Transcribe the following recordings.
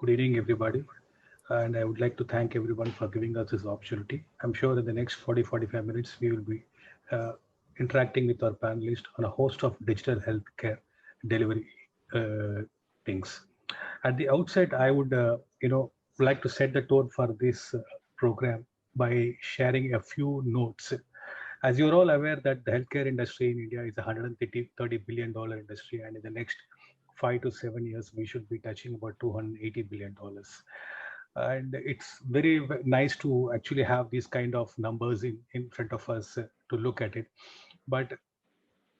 Good evening, everybody. And I would like to thank everyone for giving us this opportunity. I'm sure in the next 40-45 minutes, we will be uh, interacting with our panelists on a host of digital healthcare delivery uh, things. At the outset, I would, like to set the tone for this program by sharing a few notes. As you're all aware that the healthcare industry in India is a $130 billion industry, and in the next 5 to 7 years, we should be touching about $280 billion. And it's very nice to actually have these kind of numbers in front of us to look at it. But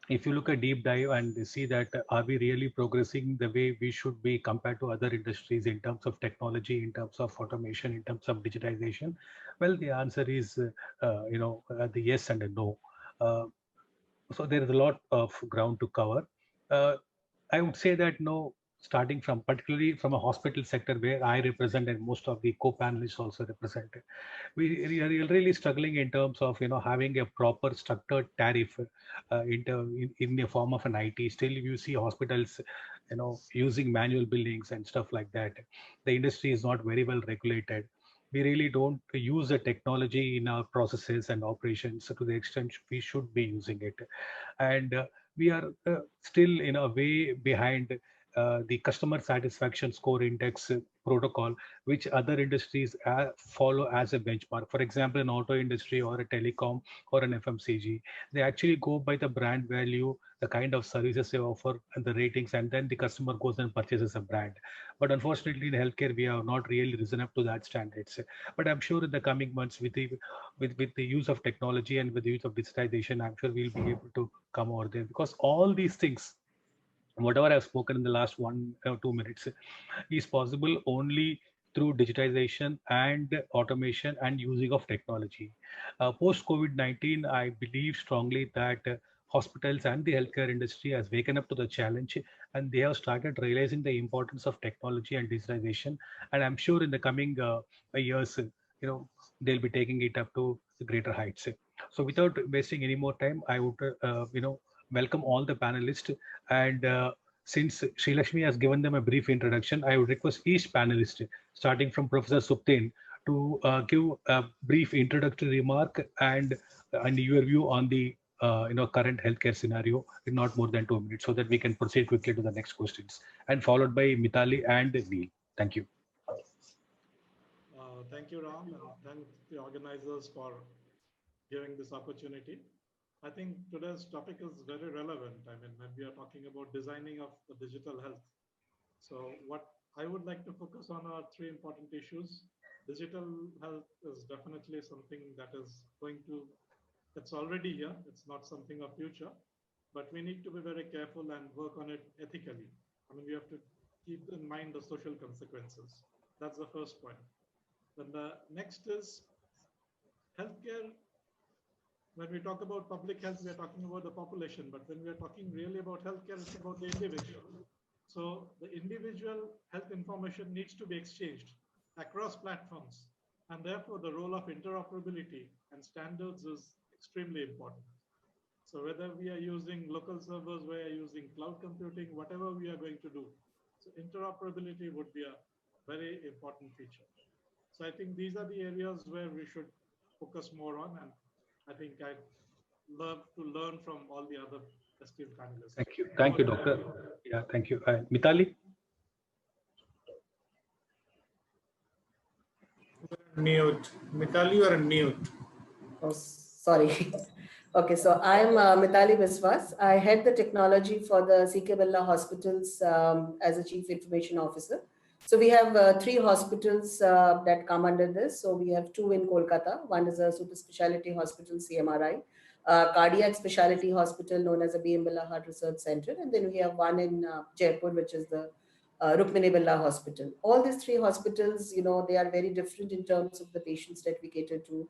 if you look at deep dive and see that are we really progressing the way we should be compared to other industries in terms of technology, in terms of automation, in terms of digitization? Well, the answer is the yes and a no. uh, so there is a lot of ground to cover. Uh, I would say that no, starting from particularly from a hospital sector where I represent and most of the co-panelists also represent, we are really struggling in terms of having a proper structured tariff in the form of an IT. Still, you see hospitals, using manual billings and stuff like that. The industry is not very well regulated. We really don't use the technology in our processes and operations to the extent we should be using it, and we are still in a way behind the customer satisfaction score index protocol, which other industries follow as a benchmark. For example, an auto industry or a telecom or an FMCG, they actually go by the brand value, the kind of services they offer, and the ratings, and then the customer goes and purchases a brand. But unfortunately, in healthcare, we have not really risen up to that standards. But I'm sure in the coming months, with the use of technology and with the use of digitization, I'm sure we'll be able to come over there, because all these things, whatever I've spoken in the last 1 or 2 minutes, is possible only through digitization and automation and using of technology. Post COVID-19, I believe strongly that hospitals and the healthcare industry has waken up to the challenge, and they have started realizing the importance of technology and digitization. And I'm sure in the coming years, they'll be taking it up to the greater heights. So without wasting any more time, I would, welcome all the panelists. And since Sri Lakshmi has given them a brief introduction, I would request each panelist, starting from Professor Suptin, to give a brief introductory remark and your view on the current healthcare scenario in not more than 2 minutes, so that we can proceed quickly to the next questions, and followed by Mitali and Neil. Thank you. Thank you, Ram, and thank the organizers for giving this opportunity. I think today's topic is very relevant. I mean, when we are talking about designing of the digital health. So what I would like to focus on are three important issues. Digital health is definitely something that is going to, it's already here. It's not something of future, but we need to be very careful and work on it ethically. I mean, we have to keep in mind the social consequences. That's the first point. Then the next is healthcare. When we talk about public health, we are talking about the population, but when we are talking really about healthcare, it's about the individual. So the individual health information needs to be exchanged across platforms, and therefore the role of interoperability and standards is extremely important. So whether we are using local servers, we are using cloud computing, whatever we are going to do, so interoperability would be a very important feature. So I think these are the areas where we should focus more on, and I think I'd love to learn from all the other esteemed panelists. Thank you. Thank you, Doctor. Yeah, thank you. Mitali? Mute. Mitali, you are mute. Oh, sorry. Okay, so I'm Mitali Biswas. I head the technology for the CK Birla Hospitals as a Chief Information Officer. So we have three hospitals that come under this. So we have two in Kolkata. One is a super specialty hospital, CMRI, cardiac specialty hospital known as a BM Birla Heart Research Center. And then we have one in Jaipur, which is the Rukmini Birla Hospital. All these three hospitals, they are very different in terms of the patients that we cater to,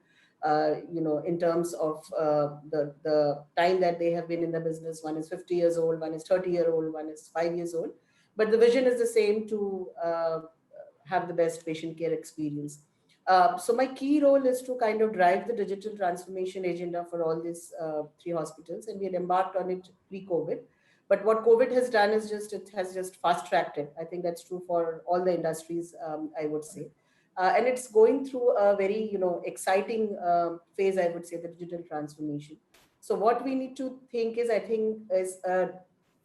in terms of the time that they have been in the business. One is 50 years old, one is 30-year-old, one is 5 years old. But the vision is the same, to have the best patient care experience. So my key role is to kind of drive the digital transformation agenda for all these three hospitals, and we had embarked on it pre-COVID. But what COVID has done is it has just fast tracked it. I think that's true for all the industries, I would say. And it's going through a very, exciting phase, I would say, the digital transformation. So what we need to think is, I think, is a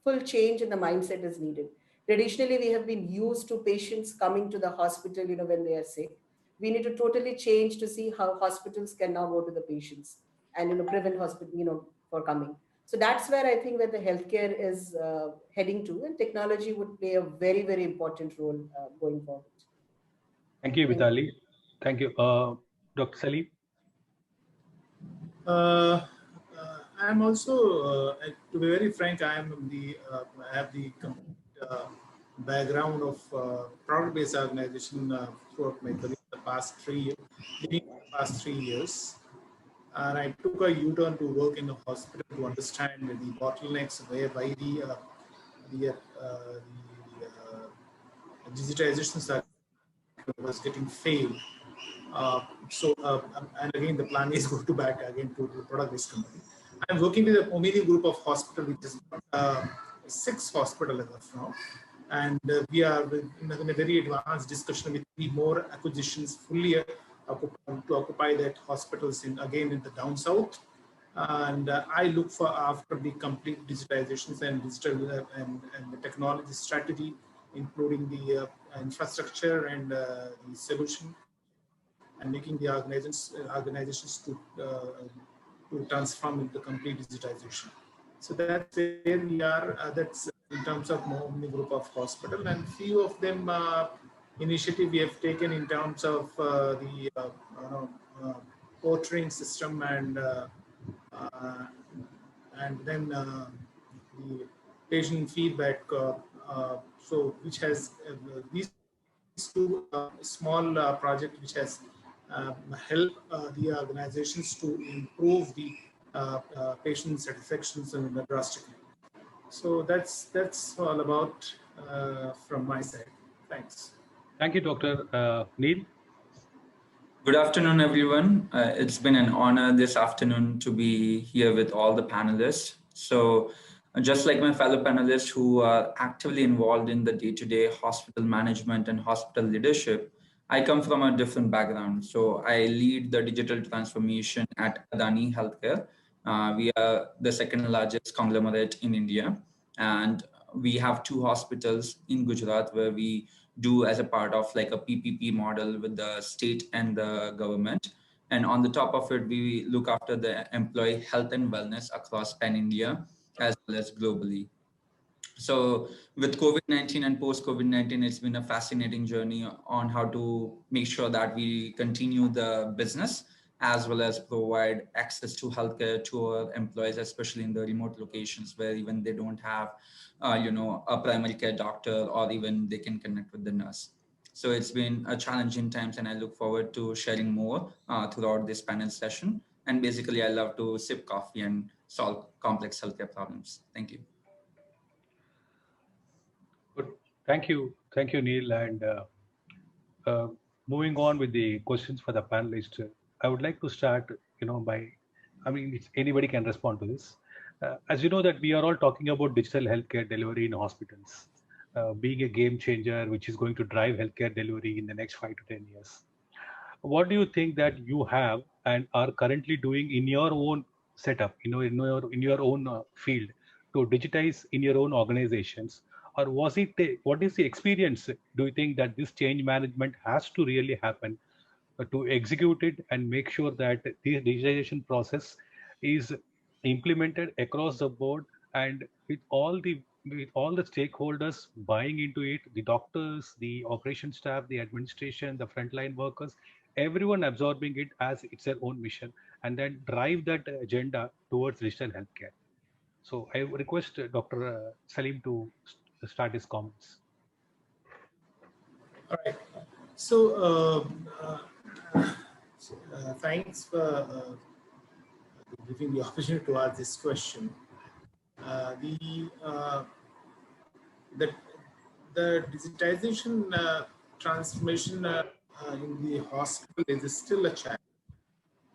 full change in the mindset is needed. Traditionally, we have been used to patients coming to the hospital, when they are sick. We need to totally change to see how hospitals can now go to the patients and, prevent hospital, for coming. So that's where I think that the healthcare is heading to, and technology would play a very, very important role going forward. Thank you, Thank you. Vitali. Thank you. Dr. Salim? I'm also, to be very frank, I have the complete background of product-based organization throughout my career, the past 3 years, beginning of the past 3 years. And I took a U-turn to work in a hospital to understand the bottlenecks whereby the digitization was getting failed. And again, the plan is go to back again to the product-based company. I'm working with a Omni group of hospital, which is 6 hospitals as of now. And we are in a very advanced discussion with 3 more acquisitions fully to occupy that hospitals in the down south. And I look for, after the complete digitalizations and digital and the technology strategy, including the infrastructure and the solution, and making the organizations to transform into complete digitization. So that's where we are. That's in terms of Omni group of hospital, and few of them initiative we have taken in terms of the portering system and then the patient feedback. So which has these 2 small project which has help the organizations to improve the patient satisfactions drastically. So that's all about from my side. Thanks. Thank you, Dr. Neil. Good afternoon, everyone. It's been an honor this afternoon to be here with all the panelists. So just like my fellow panelists who are actively involved in the day-to-day hospital management and hospital leadership, I come from a different background. So I lead the digital transformation at Adani Healthcare. We are the 2nd largest conglomerate in India. And we have 2 hospitals in Gujarat where we do as a part of like a PPP model with the state and the government. And on the top of it, we look after the employee health and wellness across pan-India as well as globally. So with COVID-19 and post-COVID-19, it's been a fascinating journey on how to make sure that we continue the business as well as provide access to healthcare to our employees, especially in the remote locations where even they don't have, a primary care doctor, or even they can connect with the nurse. So it's been a challenging times, and I look forward to sharing more throughout this panel session. And basically, I love to sip coffee and solve complex healthcare problems. Thank you. Good. Thank you, Neil. And moving on with the questions for the panelists, I would like to start, anybody can respond to this. As you know that we are all talking about digital healthcare delivery in hospitals, being a game changer, which is going to drive healthcare delivery in the next 5 to 10 years. What do you think that you have and are currently doing in your own setup, in your own field to digitize in your own organizations? Or what is the experience? Do you think that this change management has to really happen to execute it and make sure that the digitization process is implemented across the board, and with all the stakeholders buying into it, the doctors, the operation staff, the administration, the frontline workers, everyone absorbing it as it's their own mission, and then drive that agenda towards digital healthcare? So I request Dr. Salim to start his comments. All right. So thanks for giving the opportunity to ask this question. The digitization transformation in the hospital is still a challenge,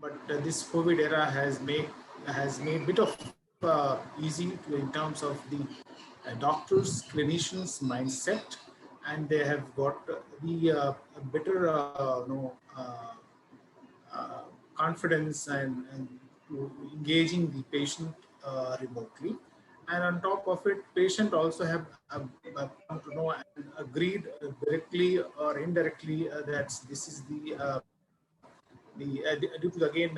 but this COVID era has made bit of easy in terms of the doctors, clinicians' mindset, and they have got the better confidence and to engaging the patient remotely. And on top of it, patient also have come to know and agreed directly or indirectly that this is the due to again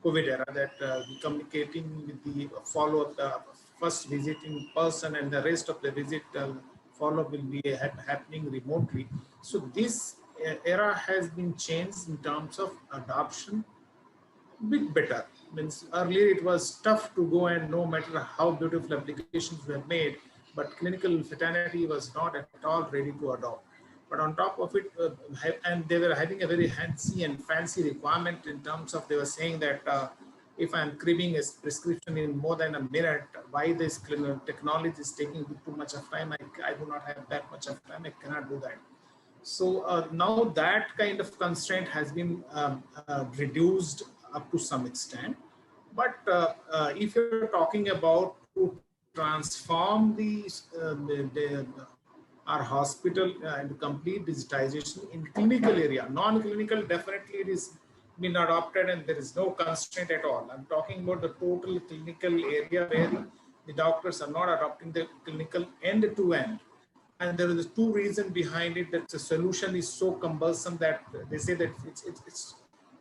COVID era, that the communicating with the follow-up, first visiting person and the rest of the visit follow-up will be happening remotely. So this era has been changed in terms of adoption, bit better. Means earlier it was tough to go, and no matter how beautiful applications were made, but clinical fraternity was not at all ready to adopt. But on top of it, and they were having a very fancy requirement in terms of, they were saying that if I'm cribbing a prescription in more than a minute, why this technology is taking too much of time? I do not have that much of time. I cannot do that. So now that kind of constraint has been reduced up to some extent. But if you're talking about to transform our hospital and complete digitization in clinical area, non-clinical, definitely it is been adopted and there is no constraint at all. I'm talking about the total clinical area where the doctors are not adopting the clinical end to end. And there is two reasons behind it, that the solution is so cumbersome that they say that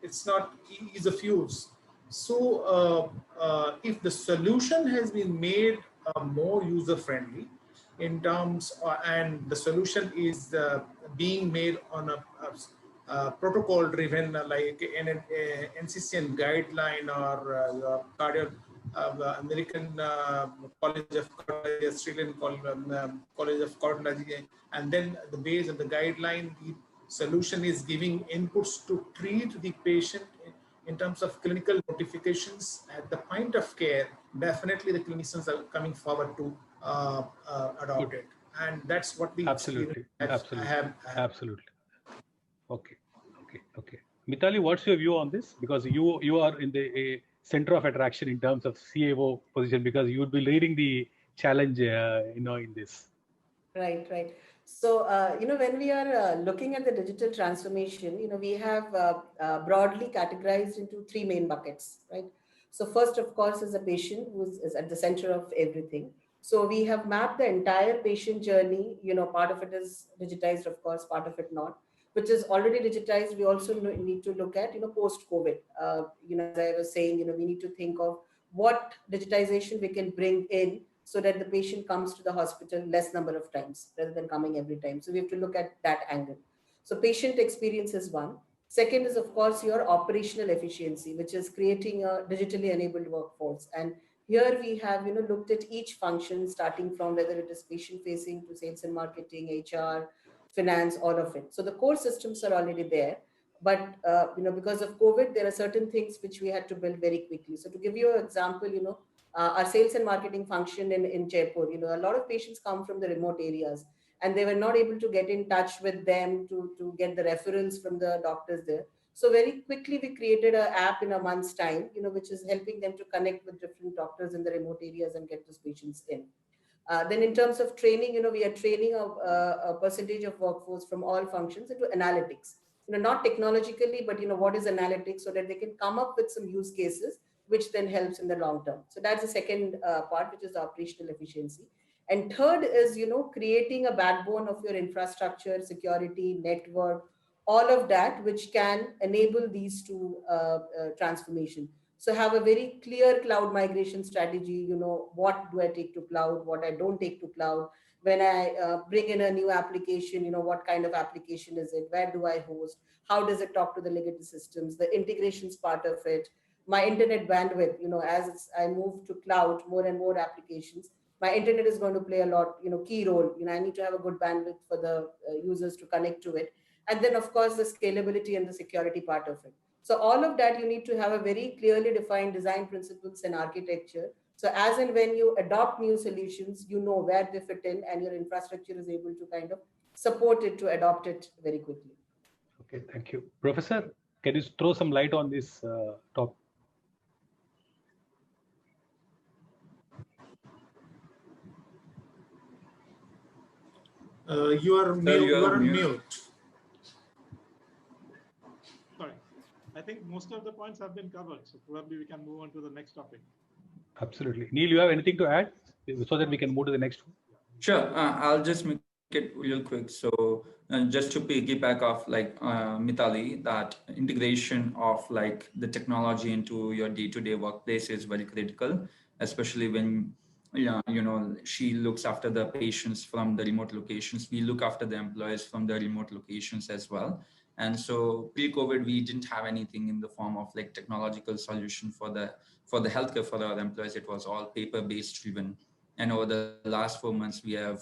it's not ease of use. So if the solution has been made more user-friendly in terms and the solution is being made on a protocol-driven, like an NCCN guideline or American College of Cardiology, Australian College of Cardiology, and then the base of the guideline, the solution is giving inputs to treat the patient in terms of clinical notifications at the point of care. Definitely the clinicians are coming forward to adopt it. And that's what the Absolutely. I have. Absolutely. Okay. Mithali, what's your view on this? Because you are in the center of attraction in terms of CAO position, because you would be leading the challenge, in this. Right. So, when we are looking at the digital transformation, we have broadly categorized into three main buckets, right? So first, of course, is a patient who is at the center of everything. So we have mapped the entire patient journey. Part of it is digitized, of course, part of it not, which is already digitized. We also need to look at, post-COVID. As I was saying, we need to think of what digitization we can bring in so that the patient comes to the hospital less number of times rather than coming every time. So we have to look at that angle. So patient experience is one. Second is, of course, your operational efficiency, which is creating a digitally enabled workforce. And here we have, looked at each function, starting from whether it is patient facing to sales and marketing, HR, finance, all of it. So the core systems are already there. But, because of COVID, there are certain things which we had to build very quickly. So to give you an example, our sales and marketing function in Jaipur, a lot of patients come from the remote areas and they were not able to get in touch with them to get the referrals from the doctors there. So very quickly, we created an app in a month's time, which is helping them to connect with different doctors in the remote areas and get those patients in. Then in terms of training, we are training a percentage of workforce from all functions into analytics, not technologically, but, what is analytics, so that they can come up with some use cases which then helps in the long term. So that's the second part, which is the operational efficiency. And third is, creating a backbone of your infrastructure, security, network, all of that, which can enable these two transformation. So have a very clear cloud migration strategy, what do I take to cloud, what I don't take to cloud. When I bring in a new application, what kind of application is it? Where do I host? How does it talk to the legacy systems? The integrations part of it. My internet bandwidth, as I move to cloud, more and more applications, my internet is going to play a lot, key role. I need to have a good bandwidth for the users to connect to it. And then, of course, the scalability and the security part of it. So all of that, you need to have a very clearly defined design principles and architecture. So as and when you adopt new solutions, you know where they fit in and your infrastructure is able to kind of support it to adopt it very quickly. Okay, thank you. Professor, can you throw some light on this topic? You are Sir, mute. you You are are on on mute. mute. Sorry. I think most of the points have been covered. So probably we can move on to the next topic. Absolutely. Neil, you have anything to add so that we can move to the next one? Sure, I'll just make it real quick. So just to piggyback off like Mitali, that integration of like the technology into your day-to-day workplace is very critical, especially when she looks after the patients from the remote locations. We look after the employees from the remote locations as well. And so pre-COVID, we didn't have anything in the form of like technological solution for the healthcare for our employees. It was all paper-based driven. And over the last 4 months, we have,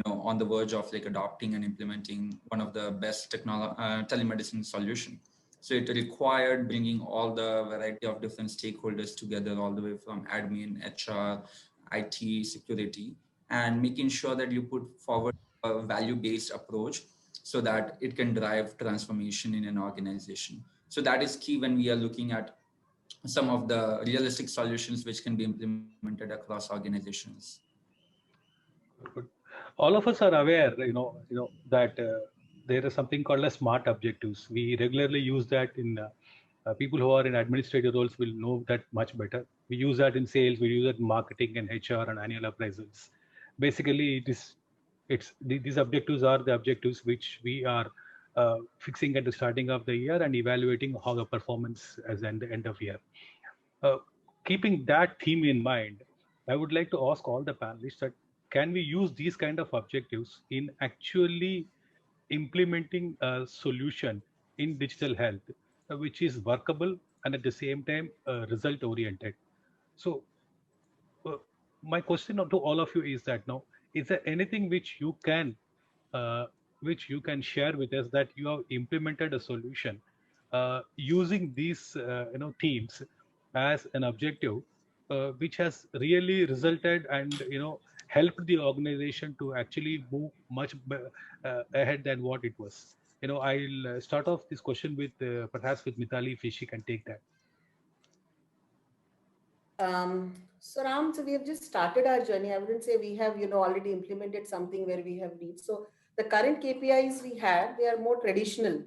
on the verge of like adopting and implementing one of the best telemedicine solution. So it required bringing all the variety of different stakeholders together, all the way from admin, HR, IT, security, and making sure that you put forward a value-based approach so that it can drive transformation in an organization. So that is key when we are looking at some of the realistic solutions which can be implemented across organizations. Good. All of us are aware, that there is something called as SMART objectives. We regularly use that in people who are in administrative roles will know that much better. We use that in sales, we use it in marketing and HR and annual appraisals. Basically, these objectives are the objectives which we are fixing at the starting of the year and evaluating how the performance as at the end of year. Keeping that theme in mind, I would like to ask all the panelists that can we use these kind of objectives in actually implementing a solution in digital health, which is workable and at the same time result oriented. So uh, my question to all of you is that now, is there anything uh, which you can share with us that you have implemented a solution using these themes as an objective, which has really resulted and helped the organization to actually move much ahead than what it was. I'll start off this question with perhaps with Mitali, if she can take that. So Ram, so we have just started our journey. I wouldn't say we have, already implemented something where we have reached. So the current KPIs we have, they are more traditional,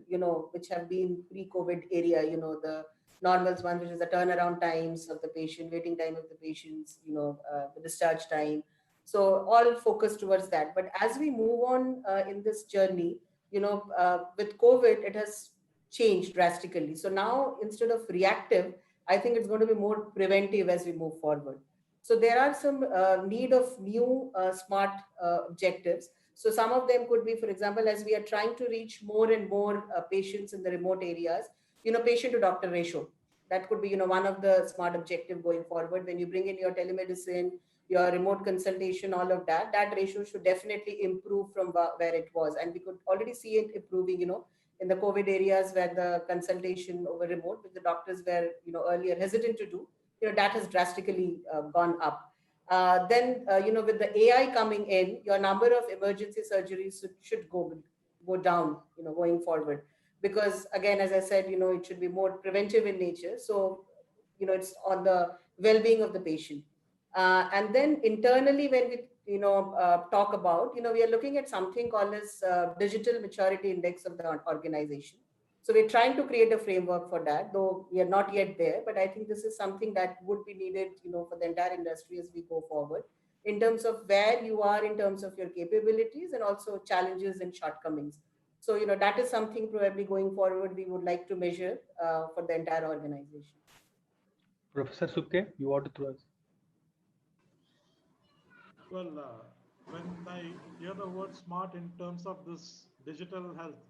which have been pre-COVID area, the normals one, which is the turnaround times of the patient, waiting time of the patients, the discharge time. So all focused towards that. But as we move on in this journey, with COVID, it has changed drastically. So now instead of reactive, I think it's going to be more preventive as we move forward. So there are some need of new smart objectives. So some of them could be, for example, as we are trying to reach more and more patients in the remote areas, patient to doctor ratio. That could be, one of the smart objective going forward. When you bring in your telemedicine, your remote consultation, all of that, that ratio should definitely improve from where it was. And we could already see it improving, in the COVID areas where the consultation over remote, which the doctors were, earlier hesitant to do, that has drastically gone up. Then, with the AI coming in, your number of emergency surgeries should go down, going forward. Because again, as I said, it should be more preventive in nature. So, it's on the well-being of the patient. And then internally, when we talk about, we are looking at something called as digital maturity index of the organization. So we're trying to create a framework for that, though we are not yet there. But I think this is something that would be needed, for the entire industry as we go forward, in terms of where you are in terms of your capabilities and also challenges and shortcomings. So, that is something probably going forward we would like to measure for the entire organization. Professor Supte, you want to throw us? Well, when I hear the word smart in terms of this digital health,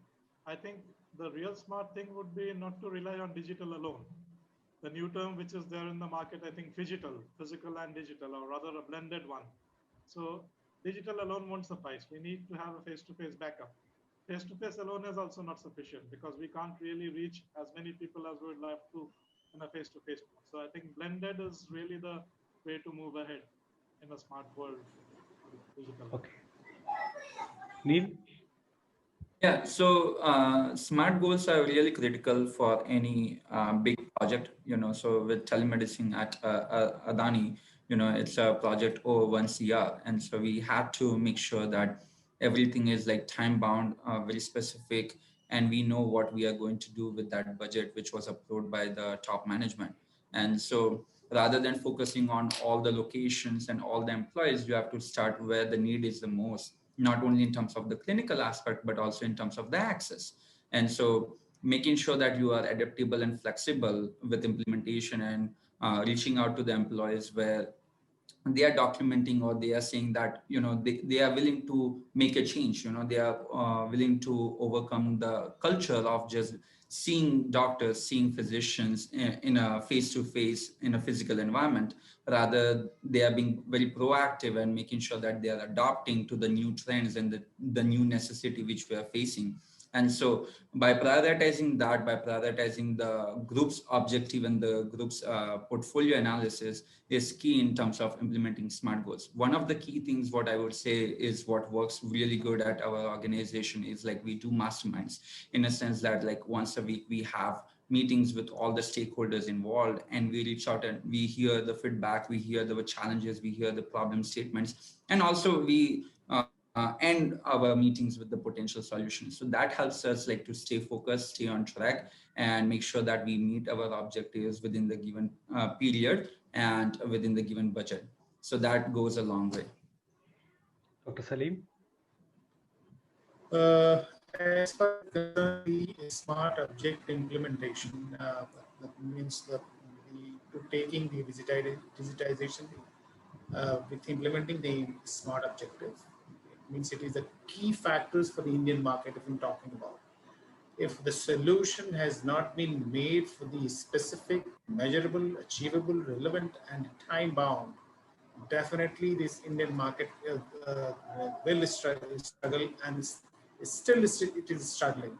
I think the real smart thing would be not to rely on digital alone. The new term which is there in the market, I think phygital, physical and digital, or rather a blended one. So digital alone won't suffice. We need to have a face-to-face backup. Face-to-face alone is also not sufficient because we can't really reach as many people as we would like to in a face-to-face mode. So I think blended is really the way to move ahead in a smart world. Digital. Okay. Neil? Yeah, so smart goals are really critical for any big project, so with telemedicine at Adani, it's a project over 1 CR. And so we had to make sure that everything is like time bound, very specific, and we know what we are going to do with that budget, which was approved by the top management. And so rather than focusing on all the locations and all the employees, you have to start where the need is the most, not only in terms of the clinical aspect, but also in terms of the access. And so making sure that you are adaptable and flexible with implementation, and reaching out to the employees where they are documenting, or they are saying that they are willing to make a change, they are willing to overcome the culture of just seeing doctors, seeing physicians in a face-to-face in a physical environment. Rather, they are being very proactive and making sure that they are adapting to the new trends and the new necessity which we are facing. And so by prioritizing that, by prioritizing the group's objective and the group's portfolio analysis is key in terms of implementing SMART goals. One of the key things, what I would say, is what works really good at our organization is like we do masterminds, in a sense that like once a week we have meetings with all the stakeholders involved, and we reach out and we hear the feedback, we hear the challenges, we hear the problem statements, and also we end our meetings with the potential solutions. So that helps us like to stay focused, stay on track, and make sure that we meet our objectives within the given period and within the given budget. So that goes a long way. Dr. Salim? As far as the smart object implementation, that means taking the digitization with implementing the smart objective. It means it is the key factors for the Indian market if I'm talking about. If the solution has not been made for the specific, measurable, achievable, relevant, and time bound, definitely this Indian market will struggle, and still it is struggling.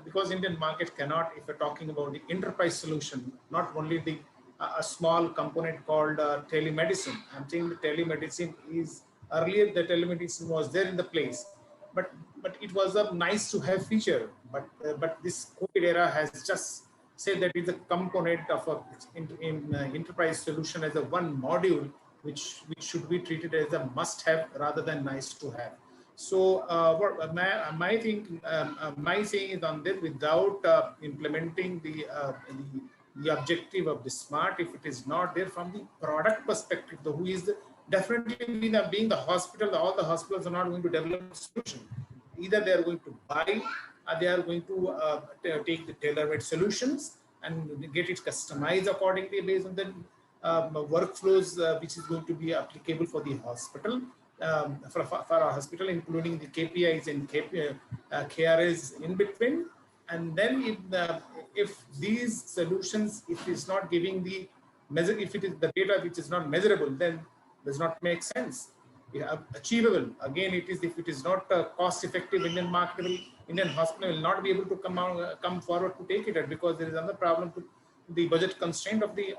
Because Indian market cannot, if we're talking about the enterprise solution, not only a small component called telemedicine. I'm saying the telemedicine is, earlier the telemedicine was there in the place, but it was a nice to have feature. But this COVID era has just said that it's a component of a enterprise solution as a one module, which should be treated as a must have rather than nice to have. So my saying is on this, without implementing the objective of the SMART, if it is not there from the product perspective, who is definitely being the hospital, all the hospitals are not going to develop a solution. Either they are going to buy, or they are going to take the tailor-made solutions and get it customized accordingly based on the workflows which is going to be applicable for the hospital, for our hospital, including the KPIs and KRAs in between. And then if these solutions, if it's not giving the measure, if it is the data which is not measurable, then does not make sense. Achievable, again, it is, if it is not cost effective, Indian marketable, Indian hospital will not be able to come forward to take it, because there is another problem to the budget constraint of the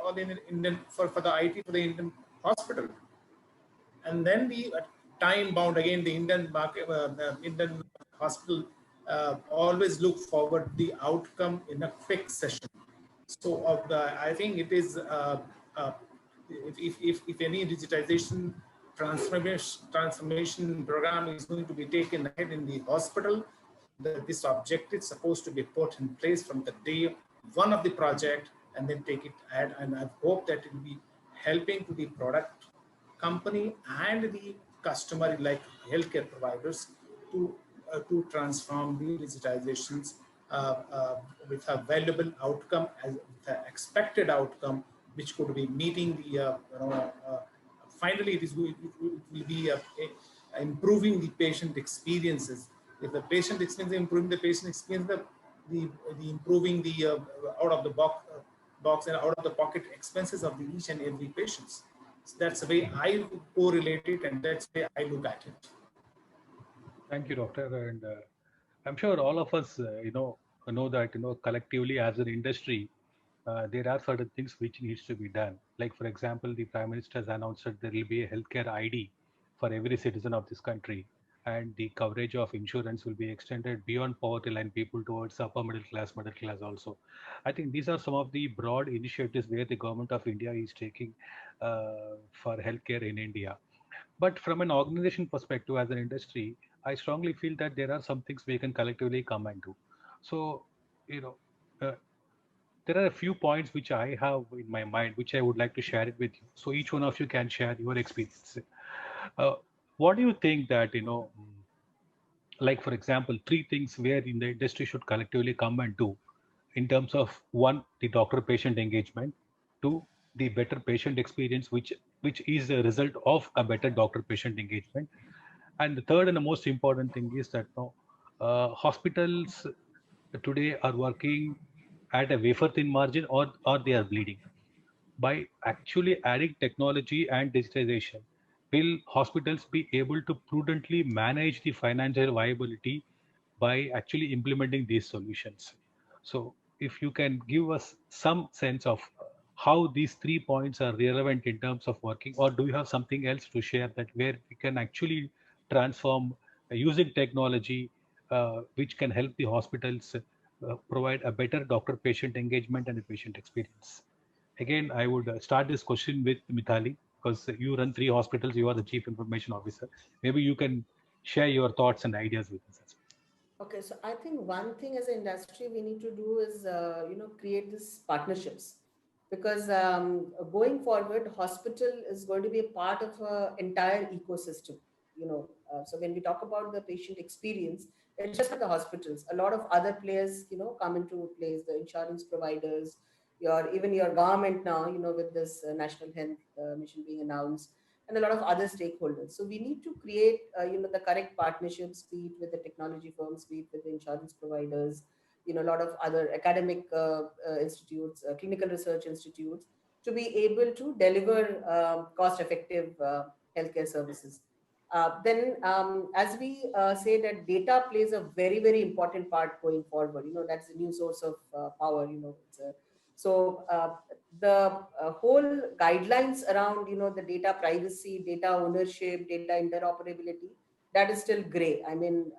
Indian for the IT for the Indian hospital. And then the time bound, again, the Indian market, Indian hospital always look forward the outcome in a quick session. So I think it is if any digitization transformation program is going to be taken ahead in the hospital, this objective is supposed to be put in place from the day one of the project, and then take it ahead. And I hope that it will be helping to the product company and the customer, like healthcare providers, to transform the digitizations with a valuable outcome, as the expected outcome, which could be meeting the finally it will be improving the patient experiences. If the patient experience, improving the patient experience, the improving the out of the box and out of the pocket expenses of each and every patient. So that's the way I correlate it, and that's the way I look at it. Thank you, doctor. And I'm sure all of us, know that, collectively as an industry, there are certain things which needs to be done. Like, for example, the Prime Minister has announced that there will be a healthcare ID for every citizen of this country, and the coverage of insurance will be extended beyond poverty line people towards upper middle class also. I think these are some of the broad initiatives where the government of India is taking for healthcare in India. But from an organization perspective, as an industry, I strongly feel that there are some things we can collectively come and do. So, you know, uh, there are a few points which I have in my mind, which I would like to share it with you. So each one of you can share your experience. Uh, what do you think that, like for example, three things where in the industry should collectively come and do in terms of one, the doctor-patient engagement, two, the better patient experience, which is a result of a better doctor-patient engagement, and the third and the most important thing is that hospitals today are working at a wafer thin margin, or they are bleeding. By actually adding technology and digitization, will hospitals be able to prudently manage the financial viability by actually implementing these solutions? So, if you can give us some sense of how these 3 points are relevant in terms of working, or do you have something else to share that where we can actually transform using technology, which can help the hospitals provide a better doctor-patient engagement and a patient experience? Again, I would start this question with Mithali, because you run 3 hospitals, you are the Chief Information Officer. Maybe you can share your thoughts and ideas with us as Okay, so I think one thing as an industry we need to do is, create these partnerships, because going forward, hospital is going to be a part of an entire ecosystem. So when we talk about the patient experience, it's just not the hospitals. A lot of other players, come into place. The insurance providers, even your government now, with this national health mission being announced, and a lot of other stakeholders. So we need to create, the correct partnerships, be it with the technology firms, be it with the insurance providers, a lot of other academic institutes, clinical research institutes, to be able to deliver cost-effective healthcare services. Then, as we say that data plays a very, very important part going forward. That's a new source of power. The whole guidelines around the data privacy, data ownership, data interoperability, that is still gray. I mean,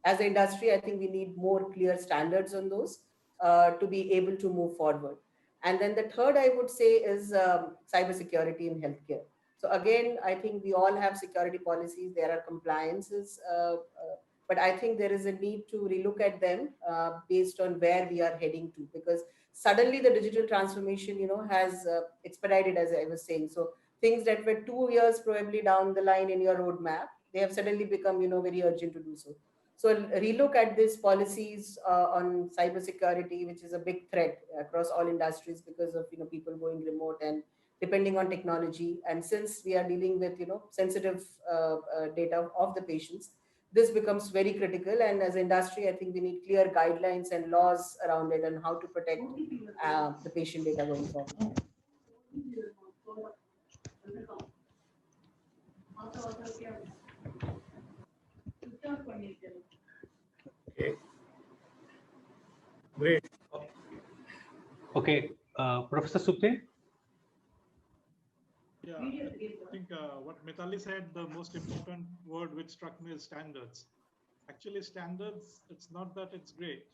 as an industry, I think we need more clear standards on those to be able to move forward. And then the third I would say is cybersecurity in healthcare. So again, I think we all have security policies, there are compliances, but I think there is a need to relook at them based on where we are heading to, because suddenly the digital transformation has expedited, as I was saying. So things that were 2 years probably down the line in your roadmap, they have suddenly become very urgent to do so. So relook at these policies on cybersecurity, which is a big threat across all industries because of people going remote and depending on technology. And since we are dealing with sensitive data of the patients, this becomes very critical. And as an industry, I think we need clear guidelines and laws around it and how to protect the patient data going forward. Okay. Great. well. Okay, Professor Supte? Yeah, I think what Mithali said, the most important word which struck me is standards. Actually, standards, it's not that it's great.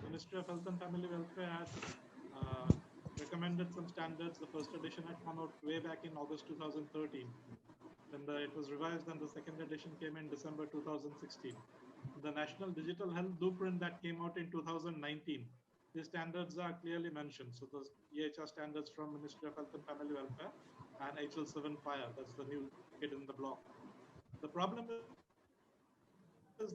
Ministry of Health and Family Welfare had recommended some standards. The first edition had come out way back in August 2013. Then it was revised and the second edition came in December 2016. The National Digital Health Blueprint that came out in 2019, these standards are clearly mentioned. So those EHR standards from Ministry of Health and Family Welfare and HL7 Fire, that's the new kid in the block. The problem is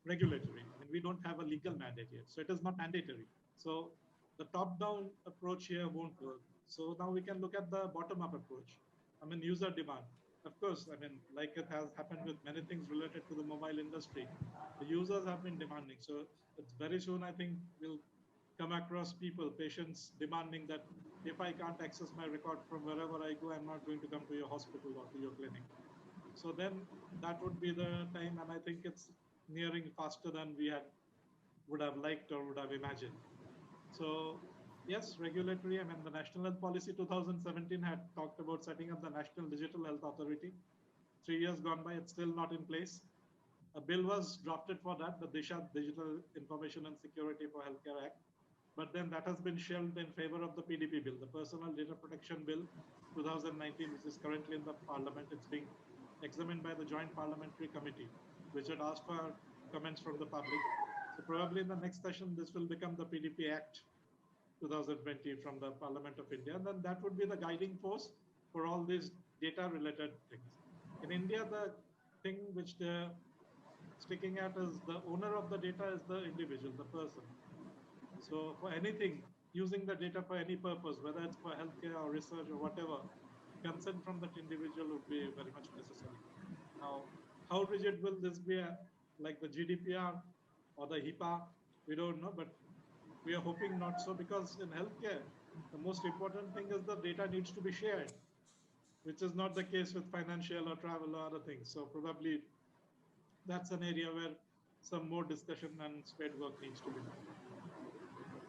regulatory. I mean, we don't have a legal mandate yet, so it is not mandatory. So the top-down approach here won't work. So now we can look at the bottom-up approach. I mean, user demand. Of course, I mean, like it has happened with many things related to the mobile industry, the users have been demanding. So it's very soon, I think, we'll come across people, patients demanding that if I can't access my record from wherever I go, I'm not going to come to your hospital or to your clinic. So then that would be the time, and I think it's nearing faster than we would have liked or would have imagined. So yes, regulatory. I mean, the National Health Policy 2017 had talked about setting up the National Digital Health Authority. 3 years gone by, it's still not in place. A bill was drafted for that, the Disha Digital Information and Security for Healthcare Act. But then that has been shelved in favor of the PDP bill, the Personal Data Protection Bill 2019, which is currently in the Parliament. It's being examined by the Joint Parliamentary Committee. Richard asked for comments from the public. So probably in the next session, this will become the PDP Act 2020 from the Parliament of India. And then that would be the guiding force for all these data related things. In India, the thing which they're sticking at is the owner of the data is the individual, the person. So for anything, using the data for any purpose, whether it's for healthcare or research or whatever, consent from that individual would be very much necessary. Now, how rigid will this be, like the GDPR or the HIPAA? We don't know, but we are hoping not so, because in healthcare, the most important thing is the data needs to be shared, which is not the case with financial or travel or other things. So probably that's an area where some more discussion and spade work needs to be done.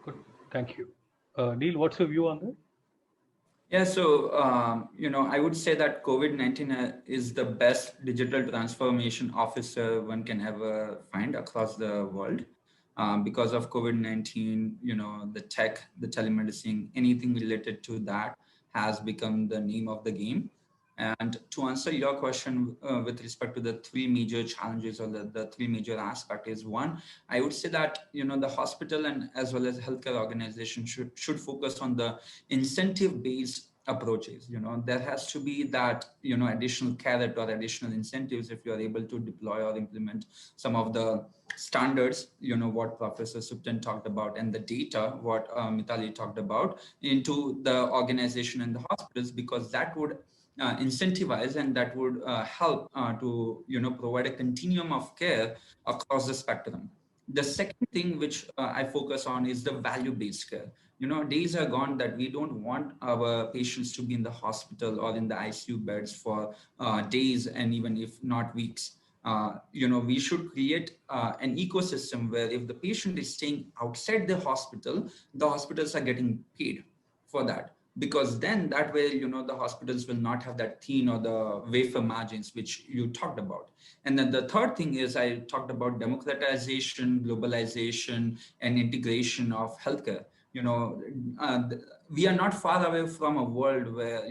Good. Thank you. Neil, what's your view on that? Yeah, so, I would say that COVID-19 is the best digital transformation officer one can ever find across the world. Because of COVID-19, the tech, the telemedicine, anything related to that has become the name of the game. And to answer your question with respect to the three major challenges or the three major aspects is, one, I would say that, the hospital and as well as healthcare organization should focus on the incentive-based approaches. There has to be that, additional carrot or additional incentives if you are able to deploy or implement some of the standards, what Professor Suptan talked about, and the data, what Mitali talked about, into the organization and the hospitals, because that would incentivize and that would help to provide a continuum of care across the spectrum. The second thing which I focus on is the value-based care. Days are gone that we don't want our patients to be in the hospital or in the ICU beds for days and even if not weeks. We should create an ecosystem where if the patient is staying outside the hospitals are getting paid for that. Because then that way, the hospitals will not have that thin or the wafer margins, which you talked about. And then the third thing is I talked about democratization, globalization, and integration of healthcare. We are not far away from a world where,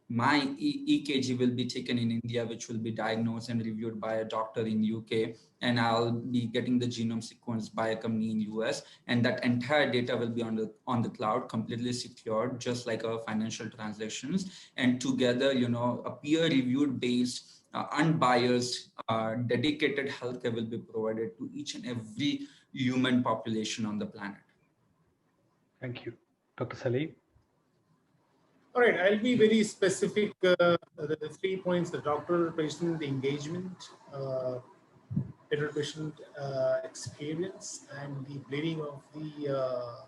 my EKG will be taken in India, which will be diagnosed and reviewed by a doctor in UK, and I'll be getting the genome sequenced by a company in US, and that entire data will be on the cloud, completely secured, just like our financial transactions. And together, a peer-reviewed based, unbiased, dedicated healthcare will be provided to each and every human population on the planet. Thank you. Dr. Saleem? All right, I'll be very specific. The 3 points: the doctor-patient engagement, patient experience, and the bleeding of the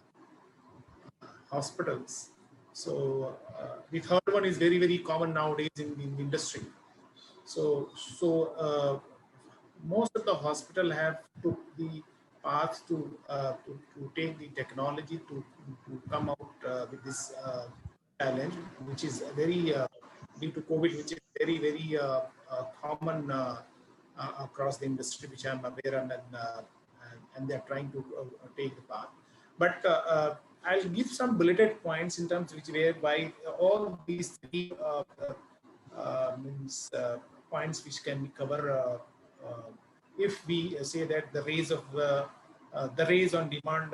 hospitals. So the third one is very, very common nowadays in the industry. So most of the hospital have took the path to take the technology to come out with this challenge, which is very due to COVID, which is very, very common across the industry, which I'm aware of, and they're trying to take the path. But I'll give some bulleted points in terms of whereby all these three points which can be covered if we say that the raise on demand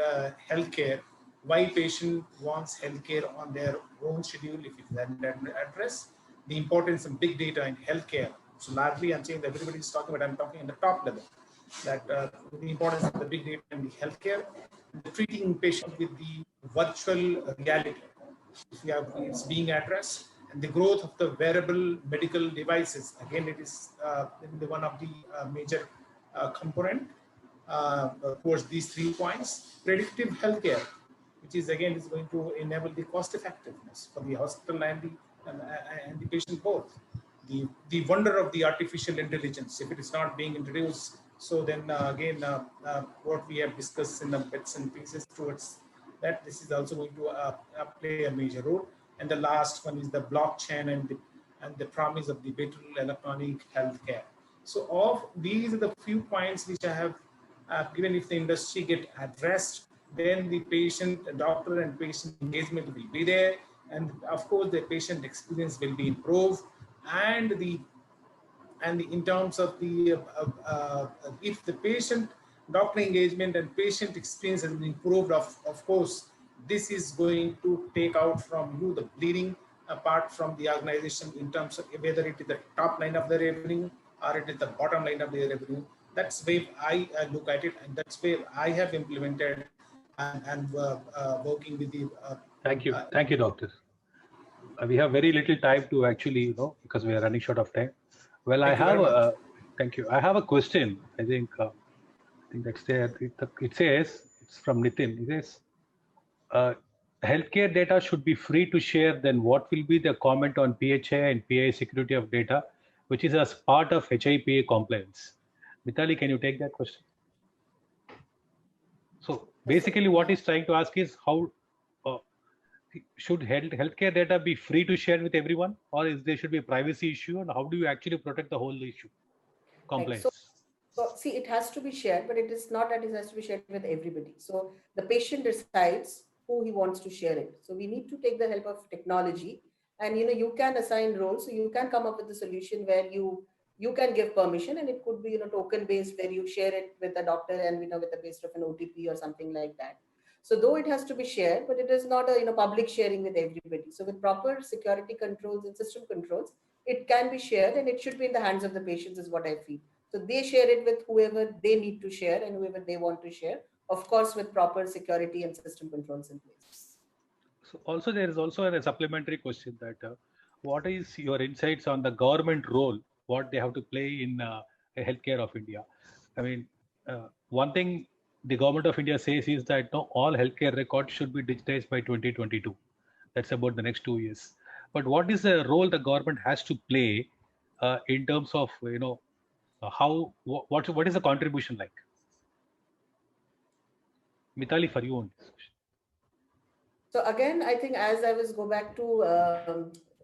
healthcare, why patient wants healthcare on their own schedule if it's address, the importance of big data in healthcare. So largely I'm saying that everybody is talking about, I'm talking at the top level, that the importance of the big data in the healthcare, the treating patient with the virtual reality, it's being addressed, and the growth of the wearable medical devices. Again, it is one of the major component towards these 3 points. Predictive healthcare, which is again is going to enable the cost effectiveness for the hospital and the patient both. The wonder of the artificial intelligence, if it is not being introduced, so then again what we have discussed in the bits and pieces towards that, this is also going to play a major role. And the last one is the blockchain and the promise of the better electronic healthcare. So of these are the few points which I have given. If the industry get addressed, then the patient, doctor and patient engagement will be there. And of course, the patient experience will be improved, and and in terms of the if the patient doctor engagement and patient experience has been improved, of course, this is going to take out from you the bleeding apart from the organization in terms of whether it is the top line of the revenue or it is the bottom line of the revenue. That's where I look at it, and that's where I have implemented and working with the. Thank you, doctor. We have very little time to actually, because we are running short of time. Well, thank you. I have a question. I think that's there. It says, it's from Nitin. It says, healthcare data should be free to share. Then what will be the comment on PHI and PI security of data, which is as part of HIPAA compliance? Mitali, can you take that question? So basically what he's trying to ask is how should healthcare data be free to share with everyone, or is there should be a privacy issue, and how do you actually protect the whole issue? Compliance. So see, it has to be shared, but it is not that it has to be shared with everybody. So the patient decides who he wants to share it. So we need to take the help of technology, and you can assign roles. So you can come up with a solution where you can give permission, and it could be token based, where you share it with a doctor and with the base of an OTP or something like that. So though it has to be shared, but it is not a public sharing with everybody. So with proper security controls and system controls, it can be shared, and it should be in the hands of the patients, is what I feel. So they share it with whoever they need to share and whoever they want to share, of course, with proper security and system controls in place. So also there is also a supplementary question that what is your insights on the government role, what they have to play in healthcare of India? I mean, one thing the government of India says is that all healthcare records should be digitized by 2022. That's about the next 2 years. But what is the role the government has to play in terms of what is the contribution like? Mitali, for you on this question. So again, I think as I was go back to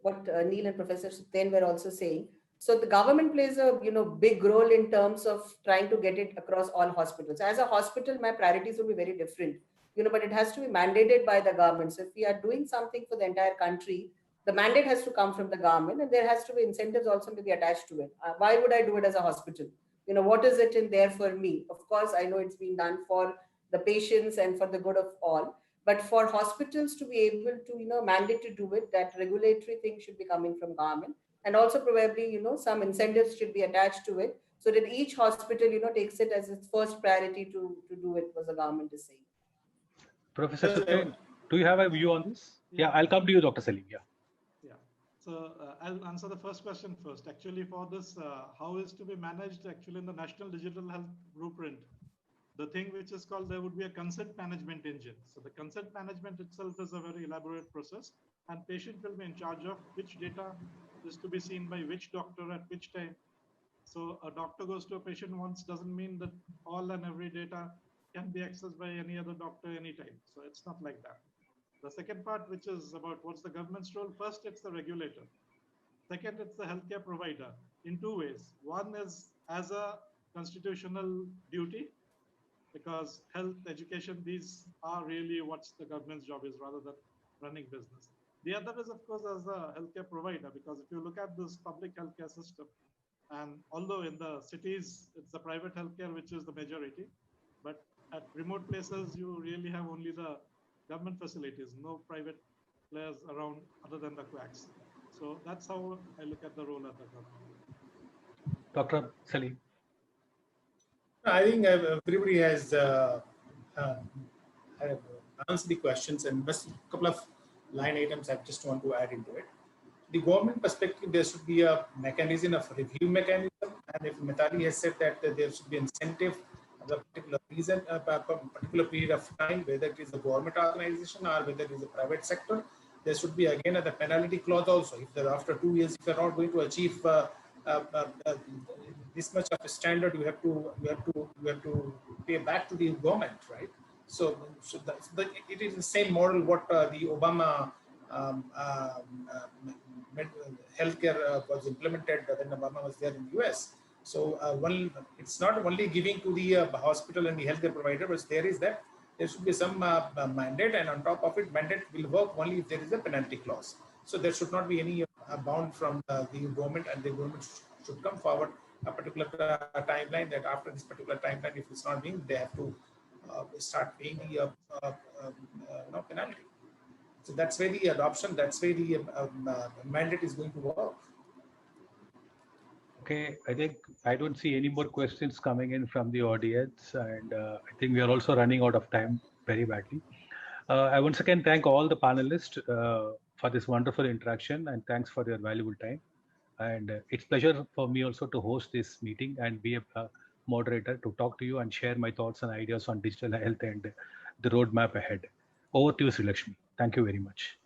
what Neil and Professor Sutain were also saying. So the government plays a big role in terms of trying to get it across all hospitals. As a hospital, my priorities will be very different, but it has to be mandated by the government. So if we are doing something for the entire country, the mandate has to come from the government, and there has to be incentives also to be attached to it. Why would I do it as a hospital? What is it in there for me? Of course, I know it's being done for the patients and for the good of all. But for hospitals to be able to, mandate to do it, that regulatory thing should be coming from government. And also probably, some incentives should be attached to it so that each hospital, takes it as its first priority to do it, what the government is saying. Professor Sutain, do you have a view on this? Yeah, I'll come to you, Dr. Salim. Yeah. So I'll answer the first question first. Actually, for this, how is to be managed actually in the National Digital Health Blueprint? The thing which is called, there would be a consent management engine. So the consent management itself is a very elaborate process, and patient will be in charge of which data is to be seen by which doctor at which time. So a doctor goes to a patient once doesn't mean that all and every data can be accessed by any other doctor anytime. So it's not like that. The second part, which is about what's the government's role, first it's the regulator. Second, it's the healthcare provider in two ways. One is as a constitutional duty, because health, education, these are really what's the government's job is rather than running business. The other is, of course, as a healthcare provider, because if you look at this public healthcare system, and although in the cities, it's the private healthcare, which is the majority, but at remote places, you really have only the government facilities, no private players around other than the quacks. So that's how I look at the role of the government. Dr. Salim. I think everybody has answered the questions, and just a couple of line items I just want to add into it. The government perspective, there should be a mechanism of review mechanism, and if Mitali has said that there should be incentive of a particular reason, a particular period of time, whether it is a government organization or whether it is a private sector, there should be again the penalty clause also. If after 2 years, if you are not going to achieve this much of a standard, you have to pay back to the government, right? So it is the same model what the Obama healthcare was implemented when Obama was there in the US. So it's not only giving to the hospital and the healthcare provider, but there should be some mandate, and on top of it, mandate will work only if there is a penalty clause. So there should not be any bound from the government, and the government should come forward a particular timeline, that after this particular timeline, if it's not being, they have to start paying the penalty. So that's where the adoption, that's where the mandate is going to work. Okay, I think I don't see any more questions coming in from the audience, and I think we are also running out of time very badly. I once again thank all the panelists for this wonderful interaction, and thanks for your valuable time. And it's pleasure for me also to host this meeting and be a moderator to talk to you and share my thoughts and ideas on digital health and the roadmap ahead. Over to you, Sri Lakshmi. Thank you very much.